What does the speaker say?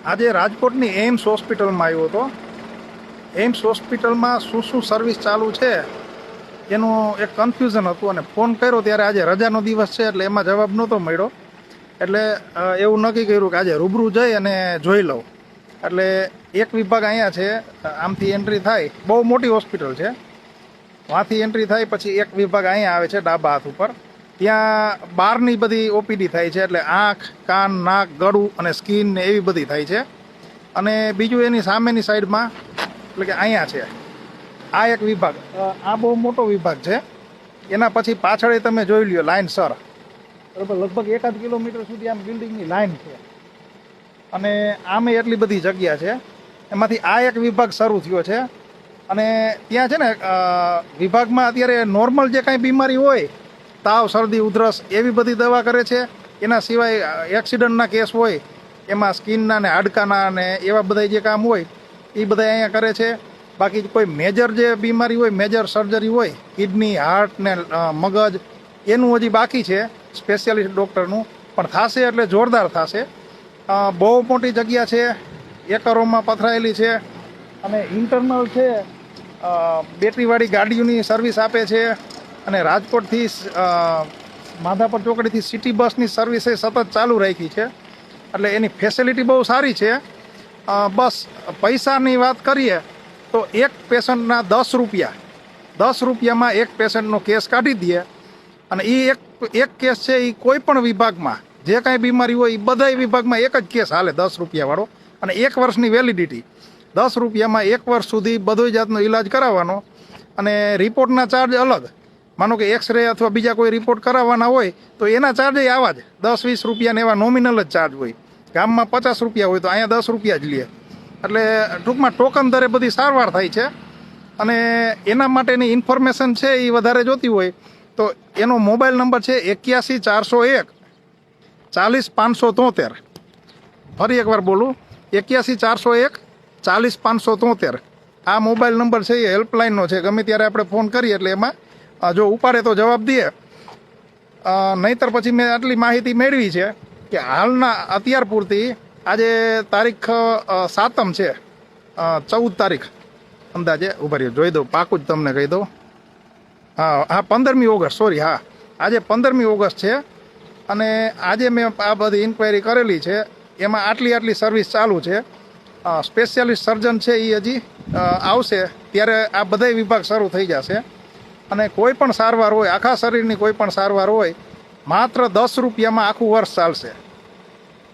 આજે રાજકોટની એમ્સ હોસ્પિટલમાં આવ્યો હતો. એમ્સ હોસ્પિટલમાં શું સર્વિસ ચાલુ છે એનું એક કન્ફ્યુઝન હતું અને ફોન કર્યો ત્યારે આજે રજાનો દિવસ છે એટલે એમાં જવાબ નહોતો મળ્યો. એટલે એવું નક્કી કર્યું કે આજે રૂબરૂ જઈ અને જોઈ લઉં. એટલે એક વિભાગ અહીંયા છે, આમથી એન્ટ્રી થાય, બહુ મોટી હોસ્પિટલ છે, વાંથી એન્ટ્રી થાય પછી એક વિભાગ અહીંયા આવે છે ડાબા હાથ ઉપર. ત્યાં બહારની બધી ઓપીડી થાય છે, એટલે આંખ, કાન, નાક, ગળું અને સ્કિન ને એવી બધી થાય છે. અને બીજું એની સામેની સાઈડમાં એટલે કે અહીંયા છે આ એક વિભાગ, આ બહુ મોટો વિભાગ છે. એના પછી પાછળ તમે જોઈ લ્યો લાઈન સર, બરાબર, લગભગ 1.5 કિલોમીટર સુધી આમ બિલ્ડિંગની લાઈન છે અને આમે એટલી બધી જગ્યા છે. એમાંથી આ એક વિભાગ શરૂ થયો છે અને ત્યાં છે ને વિભાગમાં અત્યારે નોર્મલ જે કાંઈ બીમારી હોય, તાવ, શરદી, ઉધરસ એવી બધી દવા કરે છે. એના સિવાય એક્સિડન્ટના કેસ હોય એમાં સ્કિનના ને હાડકાના ને એવા બધા જે કામ હોય એ બધા અહીંયા કરે છે. બાકી કોઈ મેજર જે બીમારી હોય, મેજર સર્જરી હોય, કિડની, હાર્ટ ને મગજ, એનું હજી બાકી છે સ્પેશિયાલિસ્ટ ડૉક્ટરનું, પણ થશે એટલે જોરદાર થશે. બહુ મોટી જગ્યા છે, એકરોમાં પથરાયેલી છે અને ઇન્ટરનલ છે. બેટરીવાળી ગાડીઓની સર્વિસ આપે છે અને રાજકોટથી માધાપર ચોકડીથી સિટી બસની સર્વિસ એ સતત ચાલુ રાખી છે. એટલે એની ફેસિલિટી બહુ સારી છે. બસ પૈસાની વાત કરીએ તો એક પેશન્ટના 10 રૂપિયા, 10 રૂપિયામાં એક પેશન્ટનો કેસ કાઢી દે અને એ એક કેસ છે એ કોઈ પણ વિભાગમાં જે કાંઈ બીમારી હોય એ બધા વિભાગમાં એક જ કેસ હાલે 10 રૂપિયાવાળો અને 1 વર્ષની વેલિડિટી. 10 રૂપિયામાં 1 વર્ષ સુધી બધો જાતનો ઈલાજ કરાવવાનો અને રિપોર્ટના ચાર્જ અલગ. માનો કે એક્સરે અથવા બીજા કોઈ રિપોર્ટ કરાવવાના હોય તો એના ચાર્જ આવા જ 10-20 રૂપિયાને એવા નોમિનલ જ ચાર્જ હોય. ગામમાં 50 રૂપિયા હોય તો અહીંયા 10 રૂપિયા જ લે. એટલે ટૂંકમાં ટોકન દરે બધી સારવાર થાય છે. અને એના માટેની ઇન્ફોર્મેશન છે એ વધારે જોતી હોય તો એનો મોબાઈલ નંબર છે 81 401 40 573. ફરી એકવાર બોલું, 81 401 40 573. આ મોબાઈલ નંબર છે એ હેલ્પલાઇનનો છે. ગમે ત્યારે આપણે ફોન કરીએ એટલે એમાં જો ઉપાડે તો જવાબ દે, નહીંતર પછી મેં આટલી માહિતી મેળવી છે કે હાલના અત્યાર પૂરતી આજે તારીખ 7 છે, 14 તારીખ અંદાજે, ઉભા રહ્યો જોઈ દઉં, પાકું જ તમને કહી દઉં. હા 15મી ઓગસ્ટ, સોરી, હા આજે 15મી ઓગસ્ટ છે અને આજે મેં આ બધી ઇન્ક્વાયરી કરેલી છે. એમાં આટલી સર્વિસ ચાલુ છે. સ્પેશિયાલિસ્ટ સર્જન છે એ હજી આવશે ત્યારે આ બધા વિભાગ શરૂ થઈ જશે. અને કોઈ પણ સારવાર હોય, આખા શરીરની કોઈ પણ સારવાર હોય, માત્ર 10 રૂપિયામાં આખું વર્ષ ચાલશે.